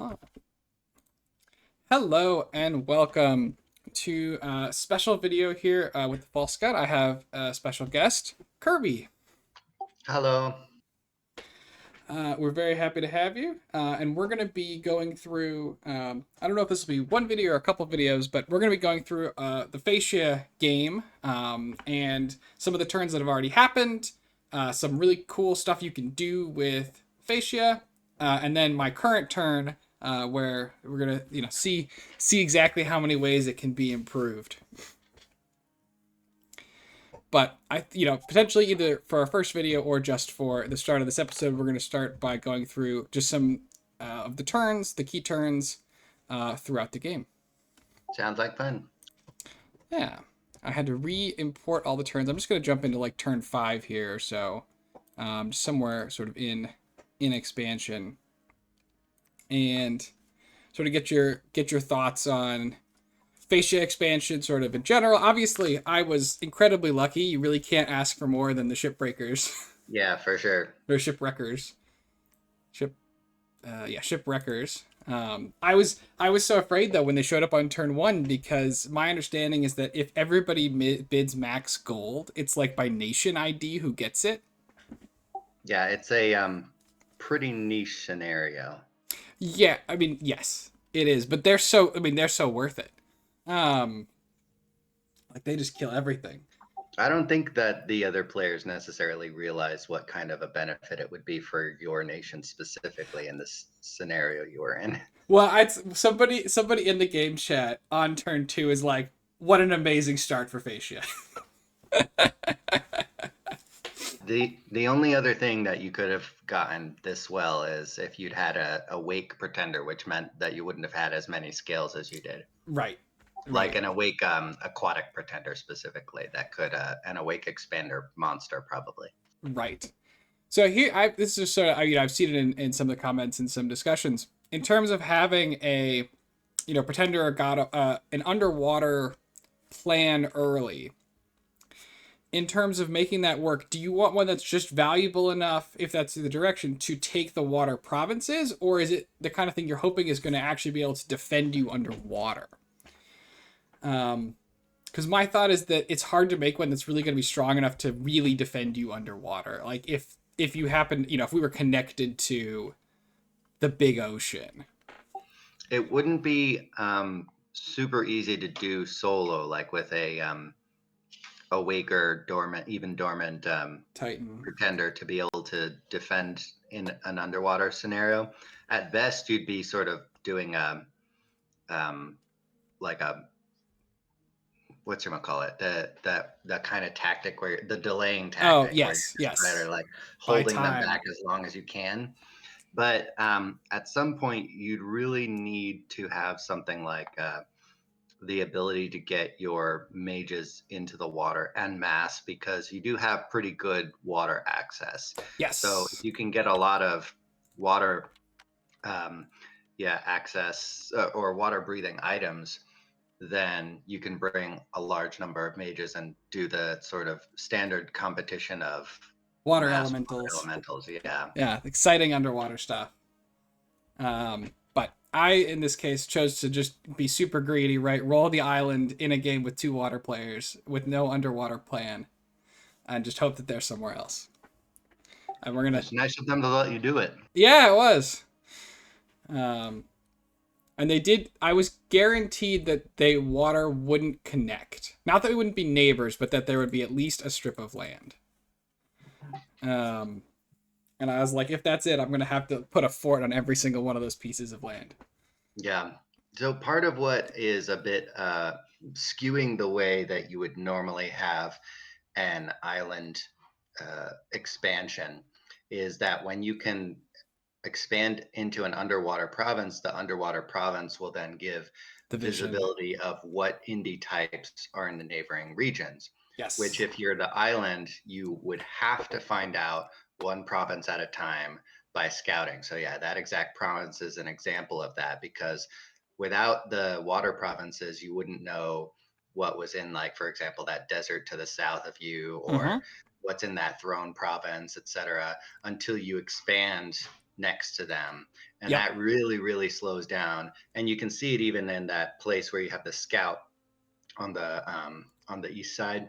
Oh. Hello and welcome to a special video here with the False Scout. I have a special guest, Kirby. Hello. We're very happy to have you, and we're going to be going through. I don't know if this will be one video or a couple videos, but we're going to be going through the Phaeacia game and some of the turns that have already happened, some really cool stuff you can do with Phaeacia, and then my current turn, where we're gonna see exactly how many ways it can be improved. But potentially either for our first video or just for the start of this episode, we're going to start by going through just some of the turns, the key turns throughout the game. Sounds like fun. Yeah, I had to re-import all the turns. I'm just going to jump into like turn 5 here or so, just somewhere sort of in expansion, and sort of get your thoughts on Phaeacia expansion sort of in general. Obviously, I was incredibly lucky. You really can't ask for more than the shipbreakers. Yeah, for sure. Or shipwreckers. Ship Shipwreckers. I was so afraid though when they showed up on turn 1, because my understanding is that if everybody bids max gold, it's like by nation ID who gets it. Yeah, it's a pretty niche scenario. Yeah, I mean, yes, it is, but they're so worth it. Um like they just kill everything. I don't think that the other players necessarily realize what kind of a benefit it would be for your nation specifically in this scenario you were in. Well, somebody in the game chat on turn 2 is like, "What an amazing start for Phaeacia." The only other thing that you could have gotten this well is if you'd had a wake pretender, which meant that you wouldn't have had as many skills as you did. Right. Like Right. an awake aquatic pretender specifically that could an awake expander monster probably. Right. So here, this is sort of, I've seen it in some of the comments and some discussions in terms of having a, pretender or god, an underwater plan early. In terms of making that work, do you want one that's just valuable enough, if that's the direction, to take the water provinces, or is it the kind of thing you're hoping is going to actually be able to defend you underwater? Because my thought is that it's hard to make one that's really going to be strong enough to really defend you underwater. Like if you happen, if we were connected to the big ocean. It wouldn't be super easy to do solo, like with a awake or dormant, even dormant Titan. pretender to be able to defend in an underwater scenario. At best, you'd be sort of doing um, like a what's you call it, the kind of tactic where the delaying Oh tactic where yes, you're just trying yes. to like By holding them time. back as long as you can. But at some point, you'd really need to have something like the ability to get your mages into the water en masse because you do have pretty good water access. So if Yes. you can get a lot of water, um, yeah, access or water breathing items, then you can bring a large number of mages and do the sort of standard competition of Water mass water elementals. elementals. Yeah. Yeah, exciting underwater stuff. But I, in this case, chose to just be super greedy, right? Roll the island in a game with 2 water players with no underwater plan, and just hope that they're somewhere else. And we're gonna, It's nice of them to let you do it. yeah, it was. Um, and they did. I was guaranteed that they water wouldn't connect. Not that we wouldn't be neighbors, but that there would be at least a strip of land. Um, and I was like, if that's it, I'm gonna have to put a fort on every single one of those pieces of land. Yeah. So part of what is a bit skewing the way that you would normally have an island expansion is that when you can expand into an underwater province, the underwater province will then give The vision. visibility of what indie types are in the neighboring regions. Which, Yes. if you're the island, you would have to find out one province at a time by scouting. So, yeah, that exact province is an example of that because without the water provinces, you wouldn't know what was in, like, for example, that desert to the south of you or Mm-hmm. what's in that throne province, etc., until you expand next to them, and Yep. that really, really slows down. And you can see it even in that place where you have the scout on the east side.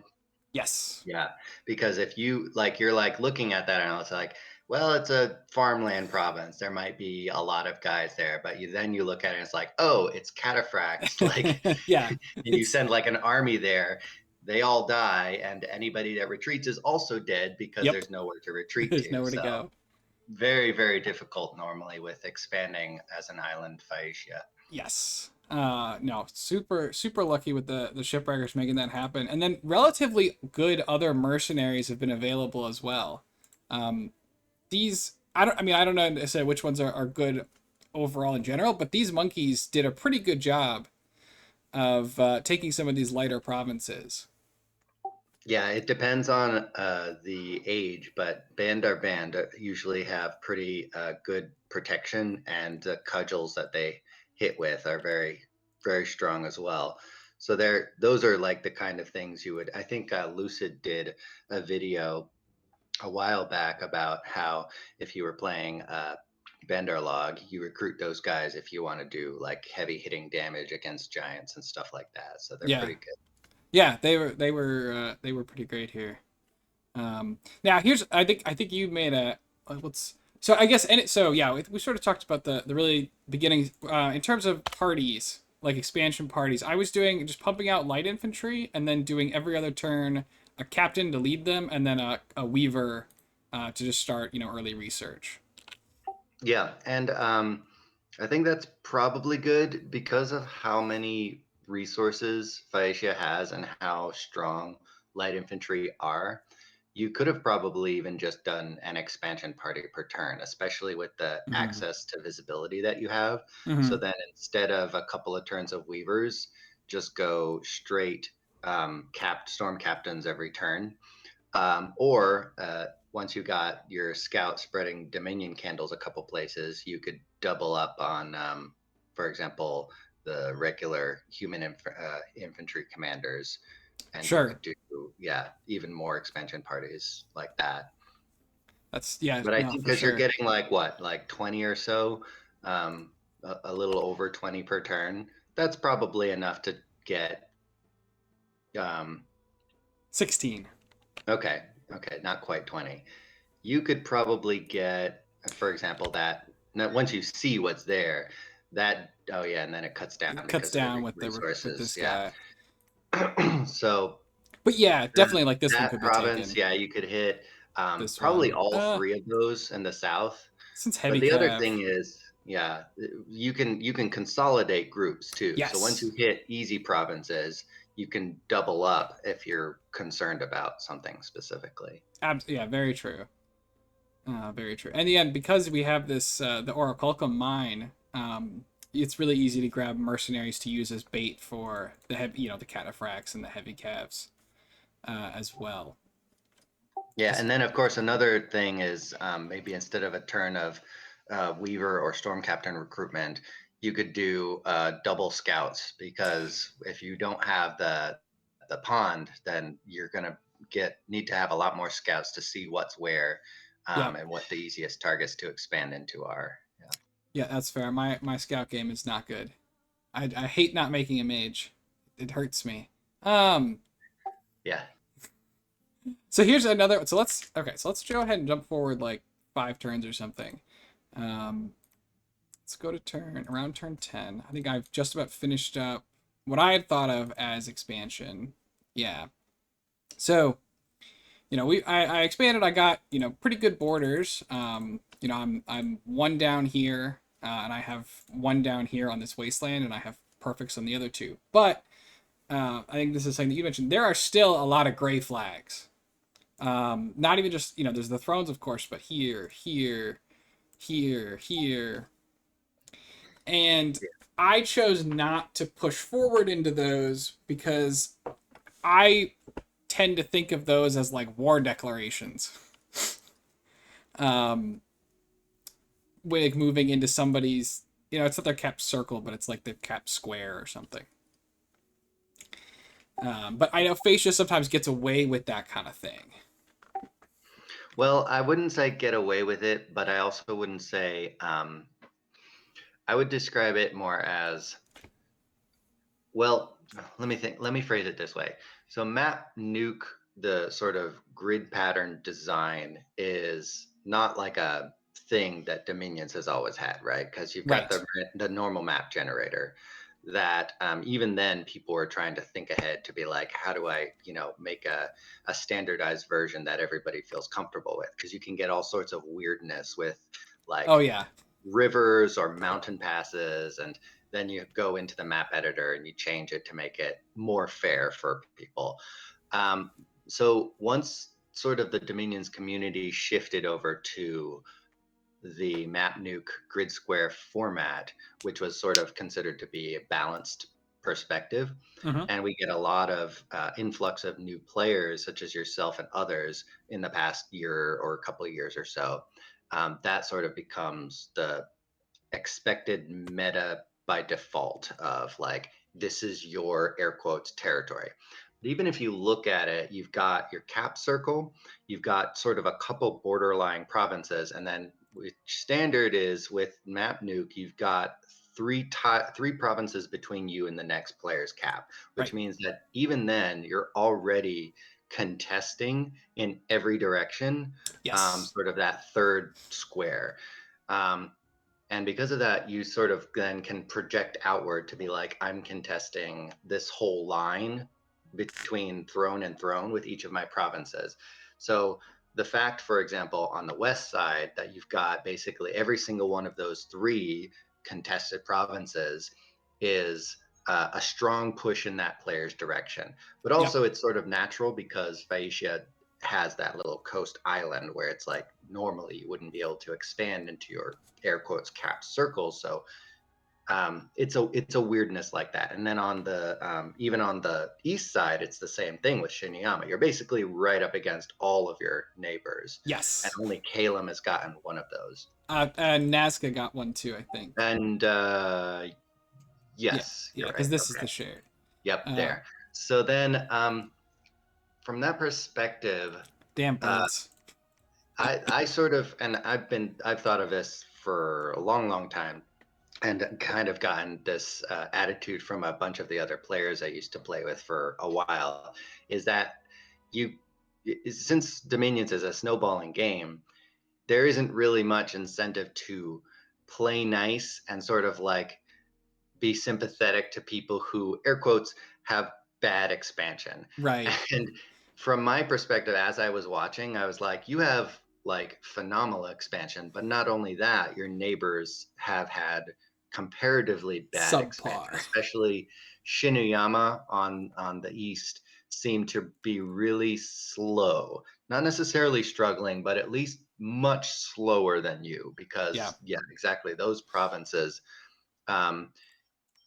Yes. Yeah, because if you like, you're like looking at that and it's like, well, it's a farmland province. There might be a lot of guys there, but you look at it and it's like, oh, it's cataphracts. Like, Yeah. and you It's send like an army there, they all die, and anybody that retreats is also dead because yep. there's nowhere to retreat There's to. nowhere to So go. very, very difficult normally with expanding as an island Phaeacia. Yes. No, super lucky with the shipwreckers making that happen, and then relatively good other mercenaries have been available as well. Um, these I don't know to say which ones are good overall in general, but these monkeys did a pretty good job of taking some of these lighter provinces. Yeah, it depends on the age, but band usually have pretty good protection, and the cudgels that they hit with are very, very strong as well. So those are like the kind of things you would. I think Lucid did a video a while back about how if you were playing Benderlog, you recruit those guys if you want to do like heavy hitting damage against giants and stuff like that. So they're Yeah, pretty good. yeah, they were pretty great here. Now here's I think you made a let's so I guess and so yeah we sort of talked about the really beginning in terms of parties like expansion parties. I was doing just pumping out light infantry and then doing every other turn a captain to lead them and then a weaver to just start early research. Yeah, and I think that's probably good because of how many resources Phaeacia has and how strong light infantry are. You could have probably even just done an expansion party per turn, especially with the Mm-hmm. access to visibility that you have. So Mm-hmm. then instead of a couple of turns of weavers, just go straight storm captains every turn. Or once you got your scout spreading Dominion candles a couple places, you could double up on, for example, the regular infantry commanders, and you Sure, could do, yeah, even more expansion parties like that. that's yeah But I no think for because you're sure. getting like what, like 20 or so, a little over 20 per turn, that's probably enough to get um, 16. okay, okay, not quite 20. You could probably get, for example, that now, once you see what's there, that oh yeah, and then it cuts down It cuts because of the down with the with resources. this Yeah. guy, So but yeah, that, definitely like this one that could be province, taken. yeah, you could hit This probably one, all three of those in the south. since But heavy the other cav, thing is, yeah, you can consolidate groups too. So once yes. you hit easy provinces, you can double up if you're concerned about something specifically. Yeah, very true. Very true. And yeah, because we have this the Orichalcum mine, it's really easy to grab mercenaries to use as bait for the heavy, the cataphracts and the heavy calves as well. Yeah, and then of course another thing is maybe instead of a turn of Weaver or Storm Captain recruitment, you could do double scouts, because if you don't have the pond, then you're gonna get need to have a lot more scouts to see what's where, Yep. and what the easiest targets to expand into are. Yeah. Yeah, that's fair. My scout game is not good. I hate not making a mage. It hurts me. Um. Yeah. So here's another. So let's go ahead and jump forward like 5 turns or something. Um. Let's go to around turn 10. I think I've just about finished up what I had thought of as expansion. Yeah. So, I expanded. I got, pretty good borders. I'm one down here, and I have one down here on this wasteland, and I have perfects on the other two. But I think this is something that you mentioned. There are still a lot of gray flags. Not even just, there's the thrones, of course, but here, and I chose not to push forward into those because I tend to think of those as like war declarations. Um, like moving into somebody's, it's not their cap circle, but it's like their cap square or something. But I know Phaeacia sometimes gets away with that kind of thing. Well, I wouldn't say get away with it, but I also wouldn't say, I would describe it more as, well, let me think, let me phrase it this way. So map nuke, the sort of grid pattern design is not like a thing that Dominions has always had, right? Because you've got Right. the normal map generator that even then people were trying to think ahead to be like, how do I, make a standardized version that everybody feels comfortable with? Because you can get all sorts of weirdness with Oh like yeah. rivers or mountain passes, and then you go into the map editor and you change it to make it more fair for people. um, so once sort of the Dominions community shifted over to the map nuke grid square format, which was sort of considered to be a balanced perspective, Hmm. and we get a lot of influx of new players such as yourself and others in the past year or a couple of years or so. That sort of becomes the expected meta by default of like, this is your air quotes territory. But even if you look at it, you've got your cap circle, you've got sort of a couple borderline provinces, and then which standard is with map nuke, you've got three provinces between you and the next player's cap, which Right. means that even then you're already contesting in every direction, Yes. sort of that third square. Um, and because of that, you sort of then can project outward to be like, I'm contesting this whole line between throne and throne with each of my provinces. So the fact, for example, on the west side, that you've got basically every single one of those three contested provinces is a strong push in that player's direction. But Yep. also, it's sort of natural because Phaeacia has that little coast island where it's like normally you wouldn't be able to expand into your air quotes capped circles. So it's a weirdness like that. And then on the even on the east side, it's the same thing with Shinyama. You're basically right up against all of your neighbors, and Yes. only Kalem has gotten one of those. Nazca got one too, I think. And Yeah. yes, Yeah. you're Because right. this is Okay. the shared. Yep, Uh, there. So then, from that perspective, Damn uh, birds. I sort of, and I've thought of this for a long, long time, and kind of gotten this attitude from a bunch of the other players I used to play with for a while, is that you, since Dominions is a snowballing game, there isn't really much incentive to play nice and sort of like be sympathetic to people who, air quotes, have bad expansion. Right. And from my perspective, as I was watching, I was like, you have like phenomenal expansion, but not only that, your neighbors have had comparatively bad expansion, Subpar. especially Shinuyama on the east seemed to be really slow. Not necessarily struggling, but at least much slower than you, Yeah. because yeah, exactly, those provinces, um,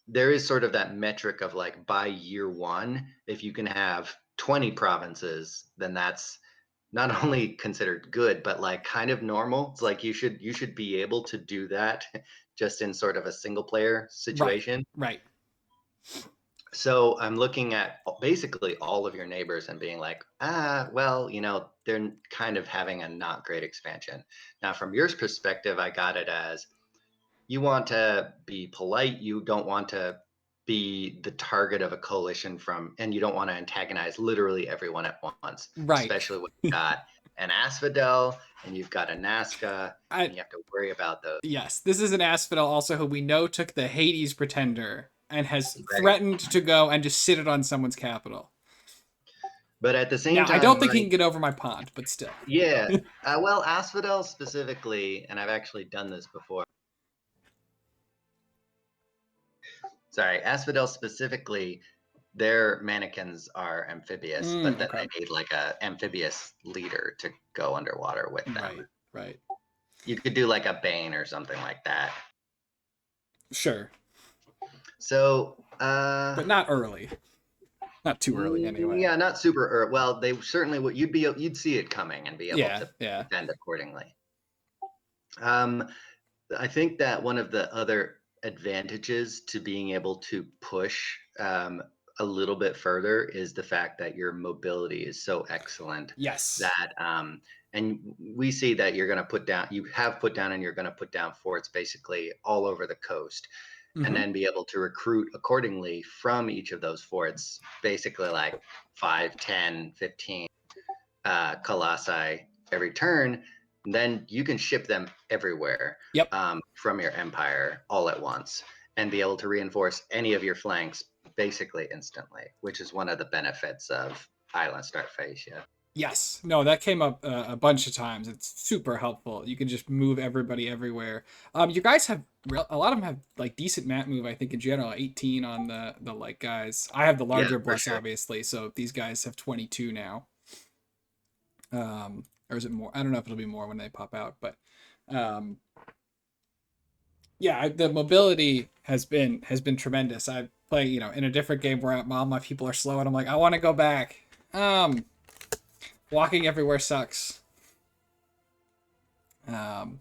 there is sort of that metric of like, by year one, if you can have 20 provinces, then that's not only considered good, but like kind of normal. It's like you should be able to do that just in sort of a single player Right. situation. Right. So I'm looking at basically all of your neighbors and being like, well, they're kind of having a not great expansion. Now, from your perspective, I got it as, you want to be polite, you don't want to be the target of a coalition and you don't want to antagonize literally everyone at once, Right. especially when you've got an Asphodel and you've got a Nazca, and I you have to worry about those. Yes, this is an Asphodel also who we know took the Hades Pretender and has Right. threatened to go and just sit it on someone's capital. But at the same Now, I time, don't think he can get over my pond, but still. yeah, well, Asphodel specifically, and I've actually done this before. Sorry, Asphodel specifically, their mannequins are amphibious, but then Okay. they need like a amphibious leader to go underwater with them. Right. Right. You could do like a Bane or something like that. Sure. So, But not early. Not too early, anyway. yeah, not super. Well, they certainly would. You'd see it coming and be able Yeah. to Yeah. defend accordingly. Um, I think that one of the other advantages to being able to push a little bit further is the fact that your mobility is so excellent Yes. that and we see that you're going to put down, you have put down, and you're going to put down forts basically all over the coast, and Mm-hmm. then be able to recruit accordingly from each of those forts, basically like 5, 10, 15 colossi every turn. Then you can ship them everywhere Yep. from your empire all at once, and be able to reinforce any of your flanks basically instantly, which is one of the benefits of Island Start Phaeacia. Yes. No, that came up a bunch of times. It's super helpful. You can just move everybody everywhere. You guys have a lot of them have like decent map move. I think in general, 18 on the light guys. I have the Yeah, larger for bless sure. obviously, so these guys have 22 now. Or is it more? I don't know if it'll be more when they pop out, but um, yeah, the mobility has been tremendous. I play in a different game where all my people are slow, and I'm like, I want to go back. Um, Walking everywhere sucks. Um,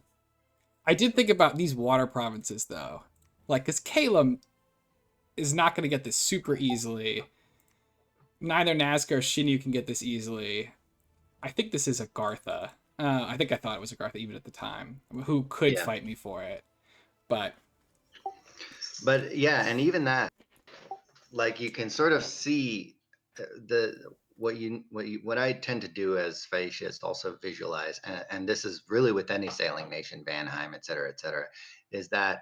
I did think about these water provinces though, like because Calum is not going to get this super easily. Neither Nazca or Shinyu can get this easily. I think this is a Gartha. I think I thought it was a Gartha even at the time, who could Yeah, fight me for it. But but yeah, and even that, like you can sort of see the what I tend to do as fascist also visualize, and this is really with any sailing nation, Vanheim, et cetera, is that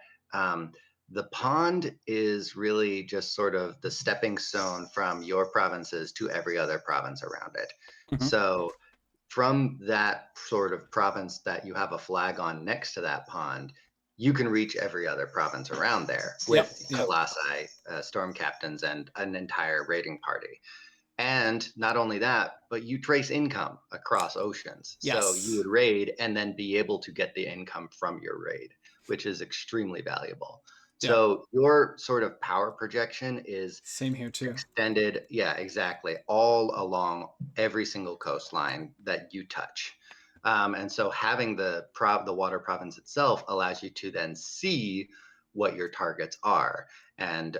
the pond is really just sort of the stepping stone from your provinces to every other province around it. mhm. So from that sort of province that you have a flag on next to that pond, you can reach every other province around there Yep, with yep, colossi, storm captains, and an entire raiding party. And not only that, but you trace income across oceans. So you yes, would raid and then be able to get the income from your raid, which is extremely valuable. yep. So your sort of power projection is Same here too. extended, yeah, exactly, all along every single coastline that you touch. And so having the water province itself allows you to then see what your targets are. And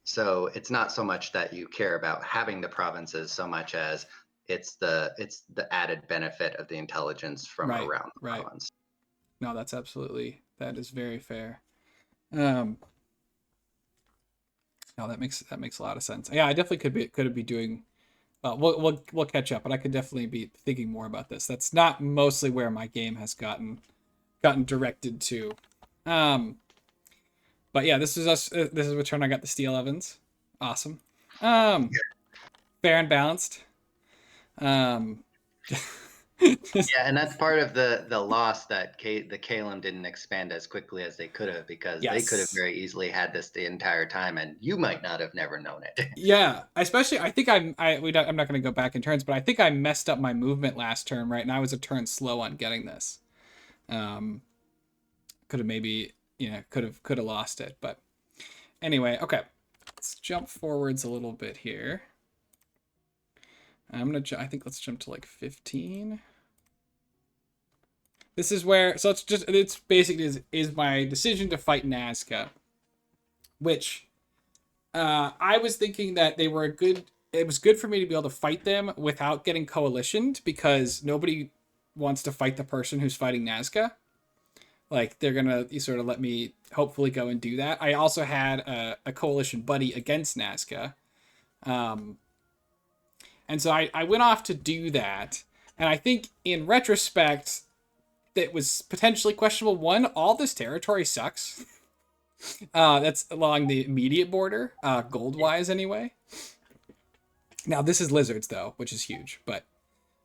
so it's not so much that you care about having the provinces so much as it's the added benefit of the intelligence from Right, around the right. province. No, that is very fair. Um, no, that makes a lot of sense. Yeah, I definitely could be doing. We'll catch up, but I could definitely be thinking more about this. That's not mostly where my game has gotten directed to. Um, but yeah, this is us. This is what turn I got the steel ovens. Awesome. Um, Fair and balanced. Um, just, Yeah, and that's part of the loss that the Kalem didn't expand as quickly as they could have, because they could have yes. very easily had this the entire time, and you might not have never known it. Yeah, especially I think I'm not going to go back in turns, but I think I messed up my movement last turn, right? And I was a turn slow on getting this. Um, could have maybe could have lost it, but anyway, okay. Let's jump forwards a little bit here. I think let's jump to like 15. This is where it's basically is my decision to fight Nazca, which I was thinking that they were a good. It was good for me to be able to fight them without getting coalitioned because nobody wants to fight the person who's fighting Nazca. Like they're gonna sort of let me hopefully go and do that. I also had a coalition buddy against Nazca, um, and so I went off to do that. And I think in retrospect, that was potentially questionable. One, all this territory sucks. That's along the immediate border, gold wise anyway. Now this is lizards though, which is huge, but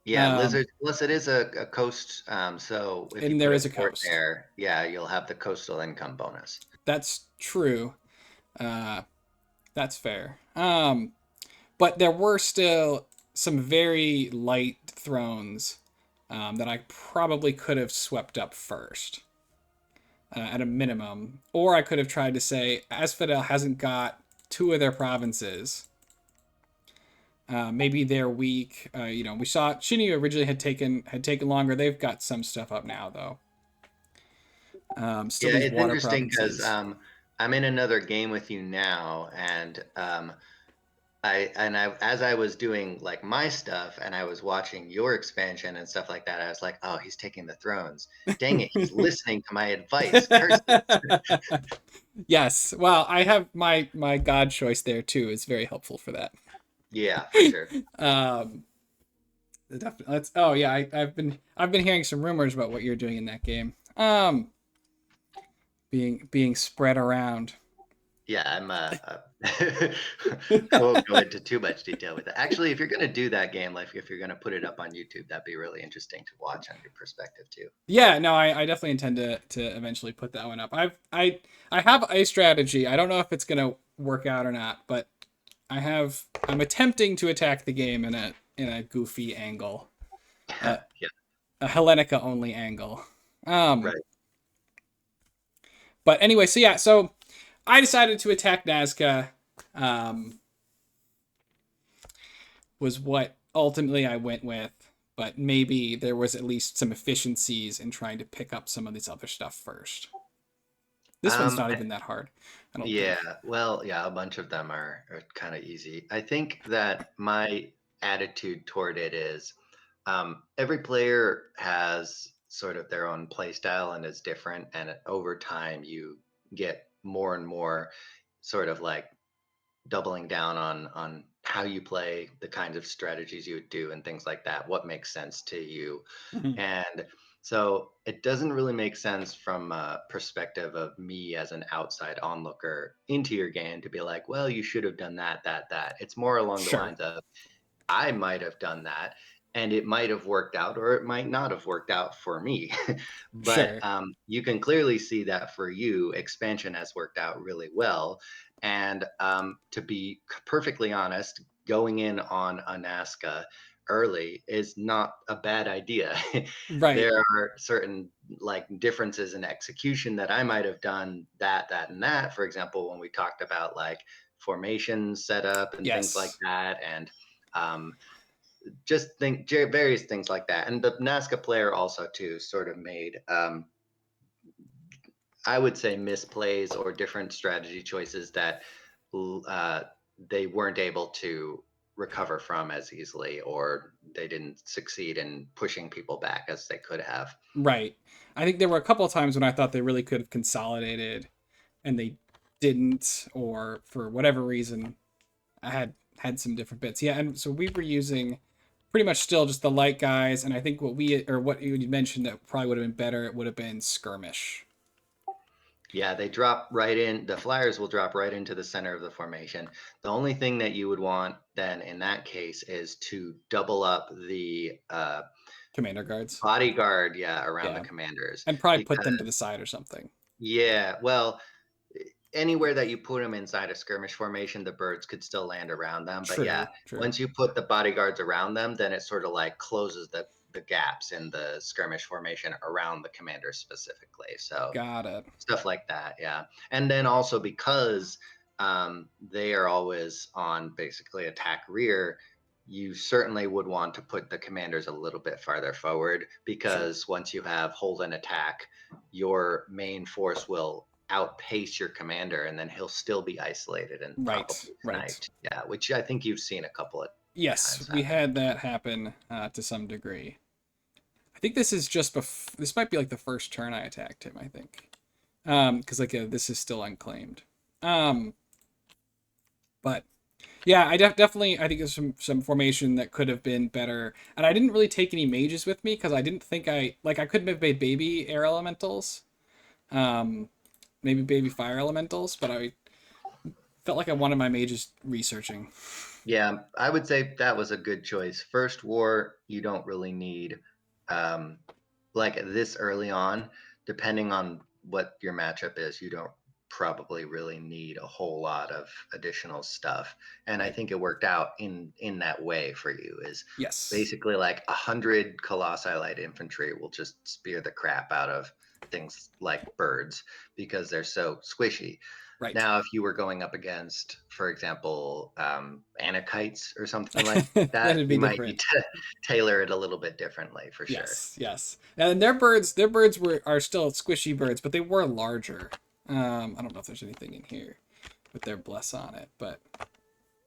Yeah, um, lizards. Plus, it is a coast. So if you and put there a is a fort coast. there, yeah, you'll have the coastal income bonus. That's true. Uh, that's fair. But there were still some very light thrones that I probably could have swept up first at a minimum, or I could have tried to say Asphodel hasn't got two of their provinces. Maybe they're weak. We saw Shinyu originally had taken longer. They've got some stuff up now though. Still Yeah, these it's water interesting because provinces. I'm in another game with you now, and as I was doing like my stuff and I was watching your expansion and stuff like that, I was like, oh, he's taking the thrones. Dang it, he's listening to my advice. Curse it. Yes. Well, I have my god choice there too. Is very helpful for that. Yeah, for sure. um, That's oh yeah. I've been hearing some rumors about what you're doing in that game. Being spread around. Yeah, I won't go into too much detail with it. Actually, if you're going to do that game, like if you're going to put it up on YouTube, that'd be really interesting to watch on your perspective too. Yeah, no, I definitely intend to eventually put that one up. I have a strategy. I don't know if it's gonna work out or not, but I'm attempting to attack the game in a goofy angle, uh, Yeah, a Hellenica only angle. Um, right. but anyway, so yeah, so I decided to attack Nazca. Um, was what ultimately I went with, but maybe there was at least some efficiencies in trying to pick up some of this other stuff first. This one's Um, not even that hard, I don't yeah, think. well, yeah, a bunch of them are kind of easy. I think that my attitude toward it is every player has sort of their own play style and is different. And over time, you get more and more sort of like doubling down on how you play, the kinds of strategies you would do, and things like that. What makes sense to you? Mhm. And so it doesn't really make sense from a perspective of me as an outside onlooker into your game to be like, well, you should have done that, that, that. It's more along the Sure, lines of I might have done that and it might have worked out or it might not have worked out for me. But sure. you can clearly see that for you, expansion has worked out really well. And to be perfectly honest, going in on a Nazca early is not a bad idea. Right. There are certain like differences in execution that I might have done that, that, and that. For example, when we talked about like formation setup and things like Yes. that, and um, just think various things like that. And the Nazca player also too sort of made, I would say, misplays or different strategy choices that uh, they weren't able to recover from as easily, or they didn't succeed in pushing people back as they could have. Right. I think there were a couple of times when I thought they really could have consolidated and they didn't, or for whatever reason, I had some different bits. Yeah, and so we were using pretty much still just the light guys, and I think what you mentioned that probably would have been better, it would have been skirmish. Yeah, they drop right in. The flyers will drop right into the center of the formation. The only thing that you would want then in that case is to double up the Commander guards. bodyguard, yeah, around the Yeah. commanders. And probably put them to the Because, side or something. yeah, well, anywhere that you put them inside a skirmish formation, the birds could still land around them. But yeah, True, true. once you put the bodyguards around them, then it sort of like closes the gaps in the skirmish formation around the commander specifically. So Got it. stuff like that, yeah. And then also because they are always on basically attack rear, you certainly would want to put the commanders a little bit farther forward Sure. because once you have hold and attack, your main force will outpace your commander and then he'll still be isolated and Right, probably right. sniped. Yeah, which I think you've seen a couple of Yes, times we happen. had that happen to some degree. I think this is this might be like the first turn I attacked him, I think. Because like this is still unclaimed. Um, but yeah, definitely I think there's some formation that could have been better, and I didn't really take any mages with me because I didn't think I couldn't have made baby air elementals, um, maybe baby fire elementals, but I felt like I wanted my mages researching. Yeah, I would say that was a good choice. First war, you don't really need, um, like this early on, depending on what your matchup is, you don't probably really need a whole lot of additional stuff. And I Right. think it worked out in that way for you. Is Yes. basically like 100 colossi light infantry will just spear the crap out of things like birds because they're so squishy. Right. Now, if you were going up against, for example, anakites or something like that, That'd be you might need different. to tailor it a little bit differently for sure. Yes, yes. And their birds are still squishy birds, but they were larger. I don't know if there's anything in here with their bless on it, but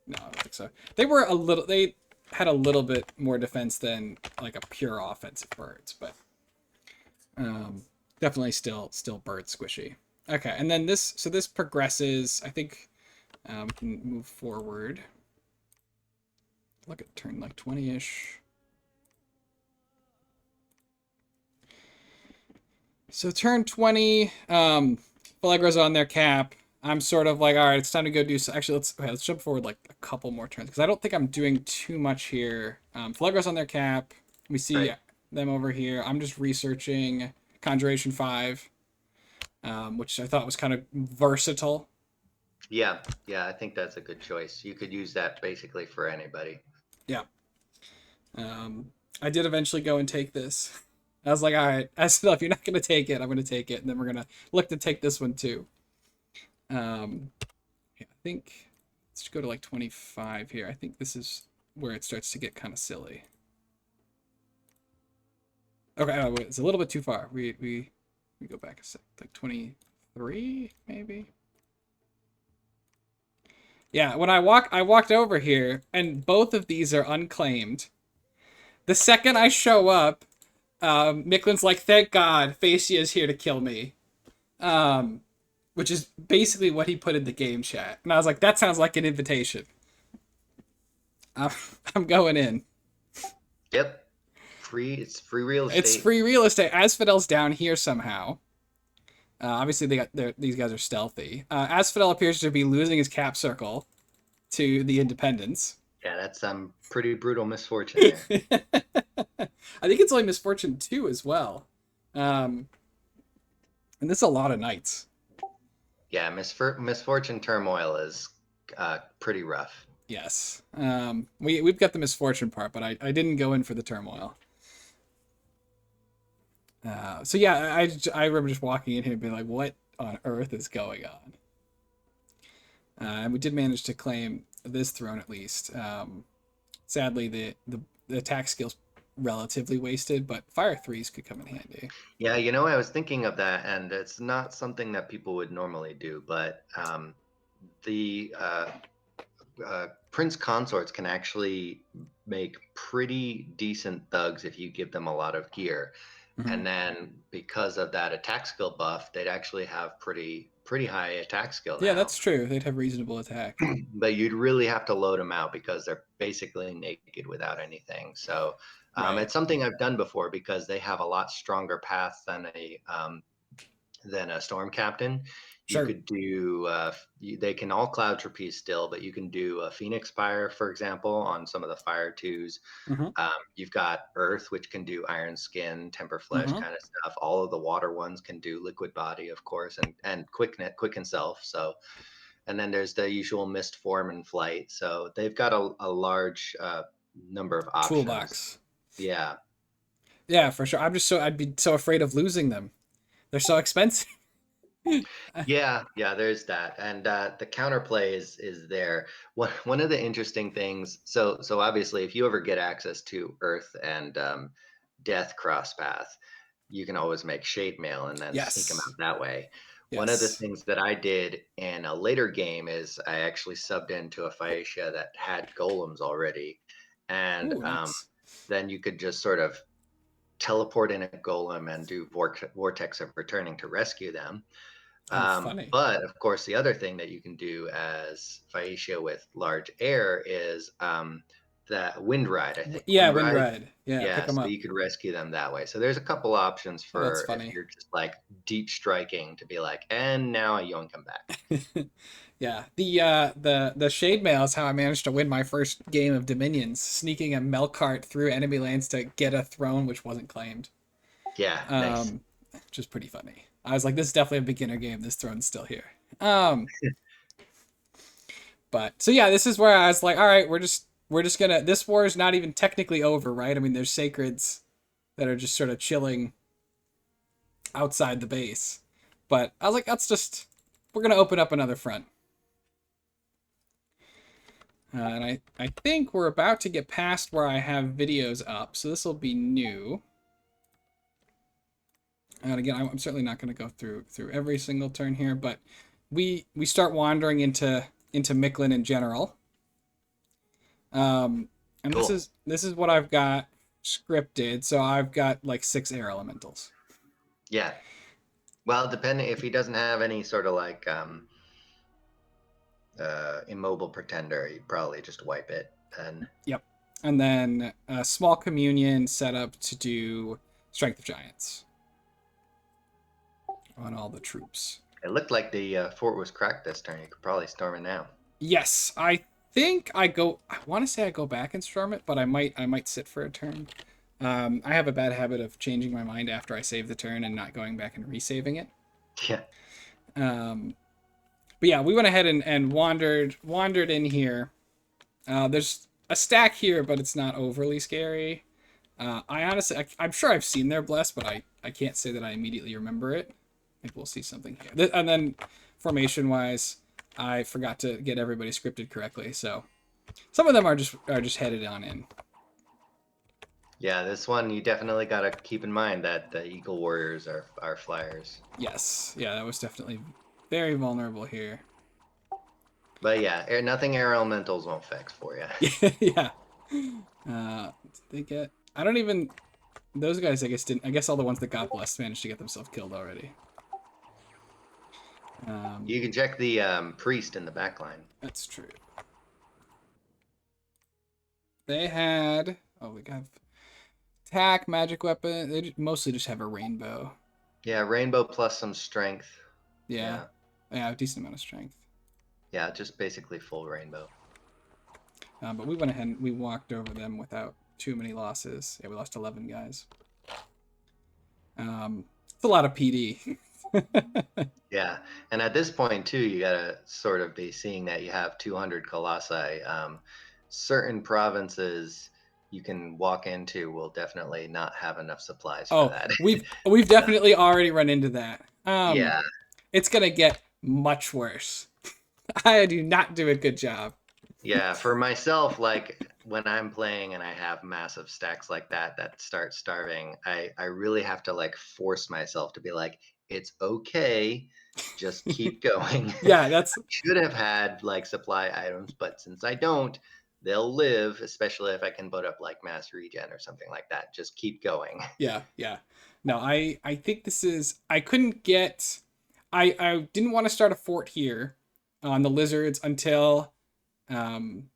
No, I don't think so. They were a little. They had a little bit more defense than like a pure offensive birds, but definitely still bird squishy. Okay, and then this. So this progresses. I think can move forward. Look at turn like 20-ish. So turn 20, Allegro's on their cap. I'm sort of like, all right, it's time to go do. Actually, let's jump forward like a couple more turns because I don't think I'm doing too much here. Allegro's on their cap. We see Right. them over here. I'm just researching Conjuration 5, which I thought was kind of versatile. Yeah, yeah, I think that's a good choice. You could use that basically for anybody. Yeah. Um, I did eventually go and take this. I was like, all right, if you're not going to take it, I'm going to take it. And then we're going to look to take this one too. Yeah, I think let's go to like 25 here. I think this is where it starts to get kind of silly. Okay, oh, wait, it's a little bit too far. We go back a sec, like 23 maybe. Yeah, when I walked over here, and both of these are unclaimed. The second I show up, Micklin's like, "Thank God, Phaeacia is here to kill me," which is basically what he put in the game chat, and I was like, "That sounds like an invitation." I'm, I'm going in. Yep. It's free real It's estate. free real estate. Asphodel's down here somehow. Obviously, these guys are stealthy. Asphodel appears to be losing his cap circle to the Independents. Yeah, that's some pretty brutal misfortune I there. think it's only misfortune 2 as well. And this is a lot of knights. Yeah, misfortune turmoil is pretty rough. Yes. We've got the misfortune part, but I didn't go in for the turmoil. So yeah, I remember just walking in here and being like, what on earth is going on? And we did manage to claim this throne at least. Sadly, the attack skill's relatively wasted, but fire threes could come in handy. Yeah, I was thinking of that, and it's not something that people would normally do, but the prince consorts can actually make pretty decent thugs if you give them a lot of gear. Mm-hmm. And then because of that attack skill buff, they'd actually have pretty high attack skill Yeah, now. that's true. They'd have reasonable attack. But you'd really have to load them out because they're basically naked without anything. So Right. it's something I've done before because they have a lot stronger path than a storm captain. You Sure. could do they can all cloud trapeze still, but you can do a phoenix fire, for example, on some of the fire twos. Mm-hmm. You've got earth, which can do iron skin, temper flesh Mm-hmm. kind of stuff. All of the water ones can do liquid body, of course, and quicken self. So, and then there's the usual mist form and flight. So they've got a large number of options. Toolbox. Yeah. Yeah, for sure. I'd be so afraid of losing them. They're so expensive. Yeah, there's that, and the counterplay is there. One of the interesting things. So obviously, if you ever get access to Earth and Death cross path, you can always make shade mail and then sneak them Yes. out that way. One of the Yes. things that I did in a later game is I actually subbed into a Phaeacia that had golems already, and Ooh, nice. then you could just sort of teleport in a golem and do vortex of returning to rescue them. Oh, funny. But of course, the other thing that you can do as Phaeacia with large air is that wind ride. I think Yeah, wind wind ride. ride. Yeah, pick Yeah, them so up. you could rescue them that way. So there's a couple options Oh, that's for if funny. you're just like deep striking to be like, and now I yoink them back. Yeah, the shade mail is how I managed to win my first game of Dominions, sneaking a milk cart through enemy lands to get a throne which wasn't claimed. Yeah, nice. Which is pretty funny. I was like, this is definitely a beginner game. This throne's still here. Um, but so yeah, this is where I was like, all right, we're just gonna. This war is not even technically over, right? I mean, there's sacreds that are just sort of chilling outside the base, but I was like, we're gonna open up another front. And I think we're about to get past where I have videos up, so this will be new. And again, I'm certainly not going to go through every single turn here, but we start wandering into Micklin in general. And Cool. this is what I've got scripted. So I've got like 6 air elementals. Yeah. Well, depending if he doesn't have any sort of like immobile pretender, you probably just wipe it. And Yep. And then a small communion set up to do Strength of Giants on all the troops. it looked like the fort was cracked this turn. You could probably storm it now. Yes, I think I go. I want to say I go back and storm it, but I might sit for a turn. I have a bad habit of changing my mind after I save the turn and not going back and resaving it. Yeah. Um, but yeah, we went ahead and wandered in here. There's a stack here, but it's not overly scary. I honestly, I'm sure I've seen their bless, but I can't say that I immediately remember it. Maybe we'll see something here. And then formation wise, I forgot to get everybody scripted correctly, so some of them are just headed on in. Yeah, this one you definitely got to keep in mind that the Eagle Warriors are flyers. Yes, yeah, that was definitely very vulnerable here. But yeah, nothing air elementals won't fix for you. Yeah. Did they get? I don't even. Those guys, I guess didn't. I guess all the ones that got blessed managed to get themselves killed already. You can check the priest in the back line. That's true. They had. Oh, we got attack, magic weapon. They mostly just have a rainbow. Yeah, rainbow plus some strength. Yeah. Yeah. Yeah, a decent amount of strength. Yeah, just basically full rainbow. But we went ahead and we walked over them without too many losses. Yeah, we lost 11 guys. It's a lot of PD. Yeah, and at this point too, you gotta sort of be seeing that you have 200 colossi. Certain provinces you can walk into will definitely not have enough supplies for Oh, that. we've definitely already run into that. Yeah, It's gonna get much worse. I do not do a good job. yeah. For myself, like when I'm playing and I have massive stacks like that start starving, I really have to like force myself to be like, it's okay, just keep going. Yeah, that's Should have had like supply items, but since I don't, they'll live, especially if I can put up like mass regen or something like that. Just keep going. yeah, yeah. No, I think this is I couldn't get I didn't want to start a fort here on the lizards until um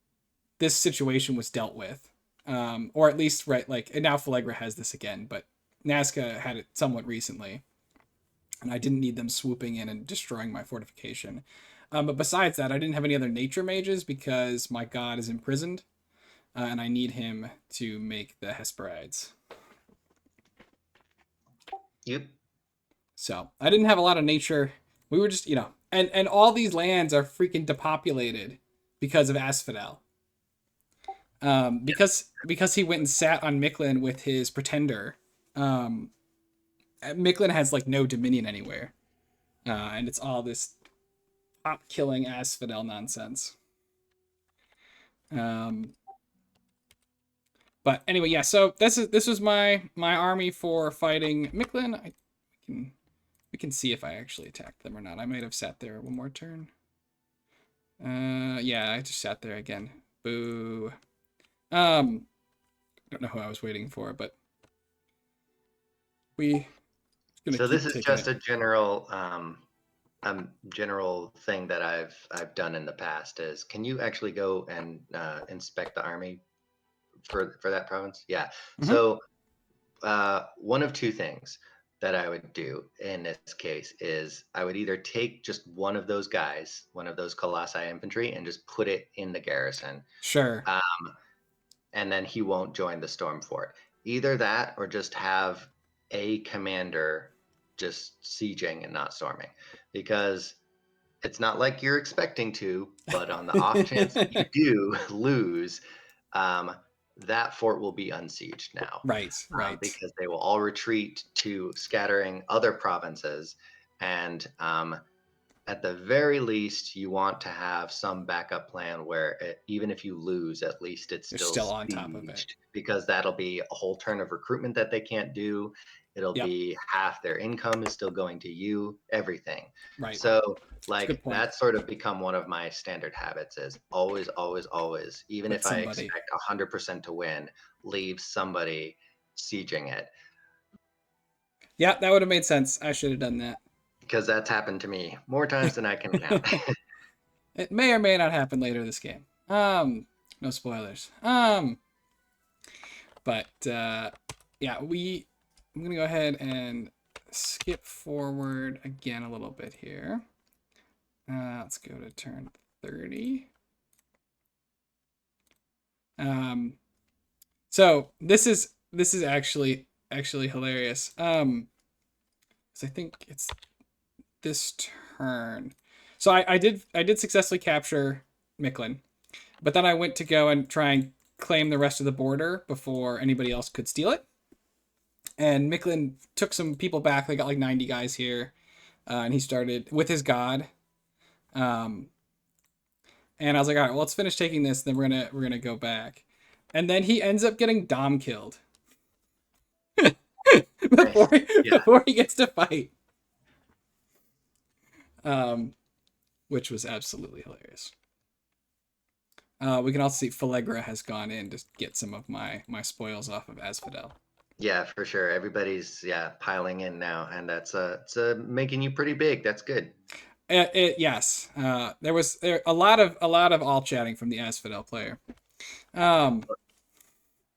this situation was dealt with. Or at least right like and now Phalegra has this again, but Nazca had it somewhat recently. And I didn't need them swooping in and destroying my fortification. But besides that, I didn't have any other nature mages because my god is imprisoned, and I need him to make the Hesperides. Yep. So I didn't have a lot of nature. We were just, and all these lands are freaking depopulated because of Asphodel. Because he went and sat on Mictlan with his pretender. Mictlan has like no dominion anywhere, and it's all this pop killing Asphodel nonsense. Um, but anyway, yeah. So this was my army for fighting Mictlan. We can see if I actually attacked them or not. I might have sat there one more turn. Yeah, I just sat there again. Boo. Don't know who I was waiting for, but we gonna So keep this is taking just it. a general thing that I've done in the past. Is can you actually go and inspect the army for that province? Yeah. Mm-hmm. So one of two things that I would do in this case is I would either take just one of those guys, one of those Colossi infantry, and just put it in the garrison, Sure. and then he won't join the storm fort. Either that, or just have a commander just sieging and not storming, because it's not like you're expecting to, but on the off chance that you do lose, um, that fort will be unsieged now, Right. Right. because they will all retreat to scattering other provinces. And at the very least, you want to have some backup plan where even if you lose, at least it's They're still still on top of it. sieged, because that'll be a whole turn of recruitment that they can't do. It'll Yep. be half their income is still going to you, everything. Right. So That's a good like point. that's sort of become one of my standard habits is always, always, always, even Put if I somebody. expect 100% to win, leave somebody sieging it. Yeah, that would have made sense. I should have done that. Because that's happened to me more times than I can count. It may or may not happen later this game. No spoilers. But yeah, I'm gonna go ahead and skip forward again a little bit here. Let's go to turn 30. So this is actually hilarious. So I think it's this turn. So I did successfully capture Micklin, but then I went to go and try and claim the rest of the border before anybody else could steal it. And Micklin took some people back. They got like 90 guys here, and he started with his god. Um, and I was like, all right, well, let's finish taking this. Then we're gonna go back. And then he ends up getting Dom killed Nice. Yeah. before he gets to fight. Um, which was absolutely hilarious. We can also see Phalegra has gone in to get some of my spoils off of Asphodel. Yeah, for sure. Everybody's piling in now, and that's it's making you pretty big. That's good. Yes, there was a lot of all chatting from the Asphodel player.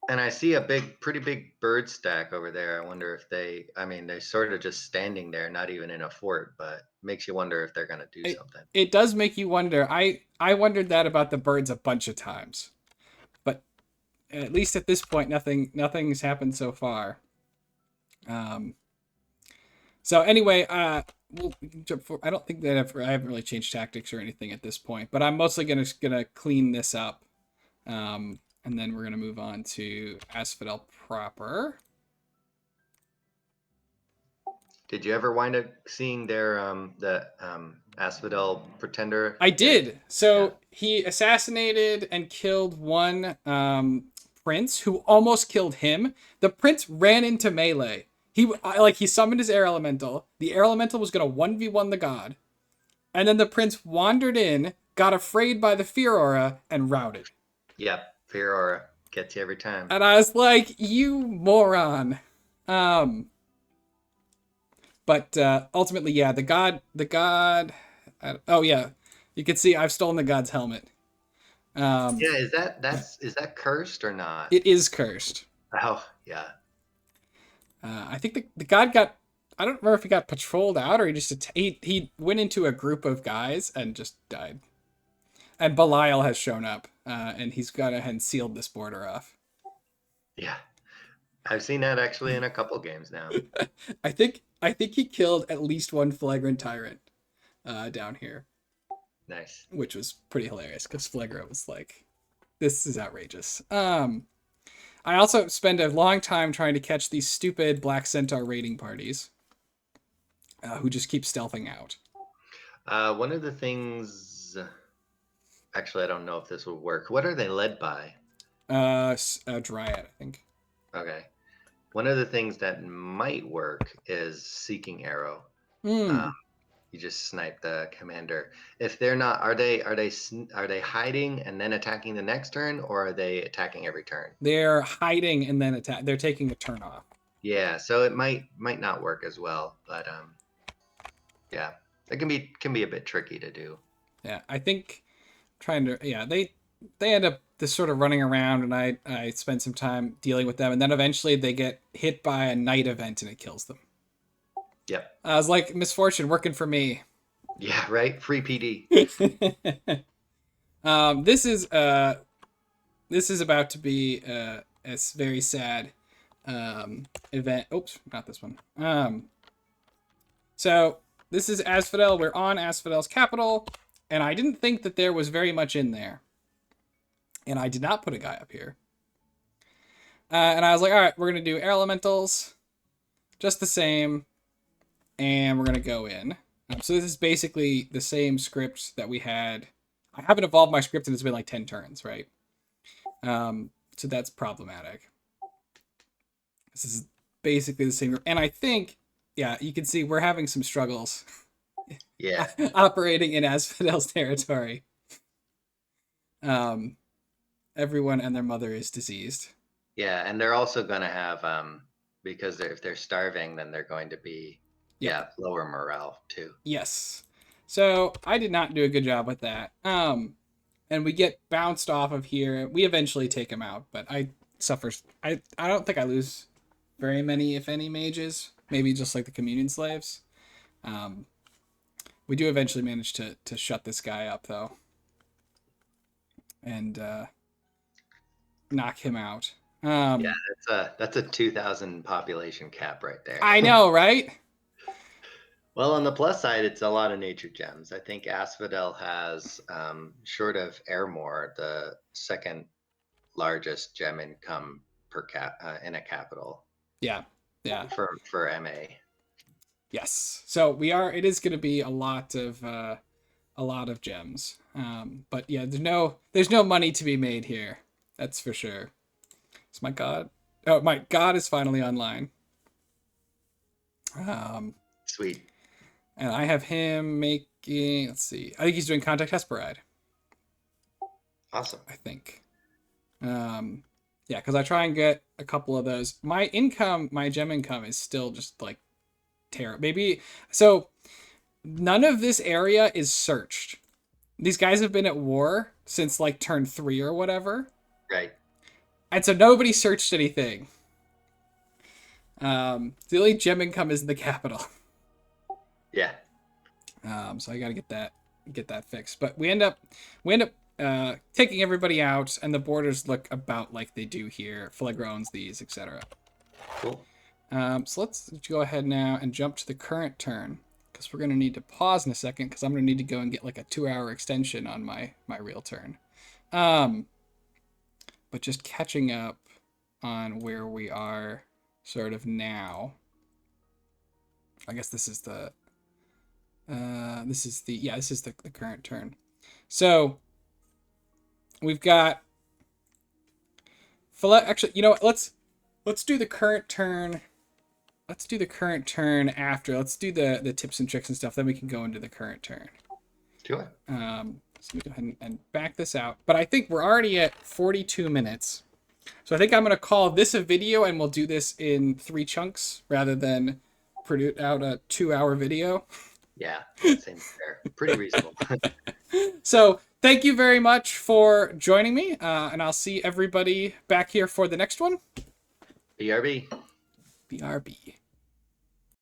And I see a pretty big bird stack over there. I wonder if I mean, they're sort of just standing there, not even in a fort, but makes you wonder if they're gonna do something. It does make you wonder. I wondered that about the birds a bunch of times, but at least at this point, nothing's happened so far. So anyway, we'll jump for, I don't think that I haven't really changed tactics or anything at this point, but I'm mostly gonna clean this up, and then we're gonna move on to Asphodel proper. Did you ever wind up seeing their the Asphodel pretender? I Get it? did. So Yeah. he assassinated and killed one prince who almost killed him. The prince ran into melee. He summoned his air elemental. The air elemental was gonna 1v1 the god, and then the prince wandered in, got afraid by the fear aura, and routed. Yep. Fear aura gets you every time. And I was like, "You moron!" Um, but ultimately, yeah, the god. Oh yeah, you can see I've stolen the god's helmet. Yeah, is that cursed or not? It is cursed. Oh, yeah. I think the god got. I don't remember if he got patrolled out or he went into a group of guys and just died. And Belial has shown up, and he's gone ahead and sealed this border off. Yeah. I've seen that actually in a couple games now. I think he killed at least one flagrant tyrant down here, Nice. which was pretty hilarious because Flagra was like, "This is outrageous." I also spend a long time trying to catch these stupid Black Centaur raiding parties, who just keep stealthing out. One of the things, actually, I don't know if this will work. What are they led by? Dryad, I think. Okay. One of the things that might work is Seeking Arrow. Uh, Hmm. you just snipe the commander. If they're not, are they hiding and then attacking the next turn, or are they attacking every turn? They're hiding and then attack. They're taking a turn off. Yeah, so it might not work as well, but yeah, it can be a bit tricky to do. Yeah, I think trying to they end up just sort of running around, and I spend some time dealing with them, and then eventually they get hit by a night event and it kills them. Yep. I was like, misfortune working for me. Yeah, right. Free PD. um, this is this is about to be a very sad event. Oops, not this one. So this is Asphodel. We're on Asphodel's capital, and I didn't think that there was very much in there, and I did not put a guy up here. And I was like, all right, we're gonna do air elementals, just the same, and we're gonna go in. So this is basically the same script that we had. I haven't evolved my script, and it's been like 10 turns, right? So that's problematic. This is basically the same. And I think, yeah, you can see we're having some struggles Yeah. operating in Asphodel's territory. Everyone and their mother is diseased. Yeah, and they're also going to have because if they're starving, then they're going to be Yep. lower morale too. Yes. So I did not do a good job with that. And we get bounced off of here. We eventually take him out, but I suffer. I don't think I lose very many, if any, mages. Maybe just like the communion slaves. We do eventually manage to shut this guy up though, and knock him out. Yeah, that's a 2,000 population cap right there. I know, right? Well, on the plus side, it's a lot of nature gems. I think Asphodel has, short of Airmore, the second largest gem income per cap in a capital. Yeah, yeah. For MA. Yes. So we are. It is going to be a lot of gems. But yeah, there's no money to be made here. That's for sure. It's my god. Oh, my god is finally online. Sweet. And I have him making. Let's see. I think he's doing Contact Hesperide. Awesome. I think. Yeah, because I try and get a couple of those. My gem income is still just like terrible. Maybe so. None of this area is searched. These guys have been at war since like turn 3 or whatever. Right. And so nobody searched anything. The only gem income is in the capital. Yeah. So I gotta get that fixed. But we end up taking everybody out, and the borders look about like they do here. Phlegra owns these, etc. Cool. So let's go ahead now and jump to the current turn, because we're gonna need to pause in a second, because I'm gonna need to go and get like a 2-hour extension on my real turn. But just catching up on where we are sort of now. I guess this is the current turn. So we've got actually, you know what, let's do the current turn. Let's do the current turn after. Let's do the tips and tricks and stuff, then we can go into the current turn. Sure. So let me go ahead and back this out. But I think we're already at 42 minutes. So I think I'm going to call this a video, and we'll do this in 3 chunks rather than produce out a 2-hour video. Yeah, seems fair. Pretty reasonable. So thank you very much for joining me, and I'll see everybody back here for the next one. BRB. BRB.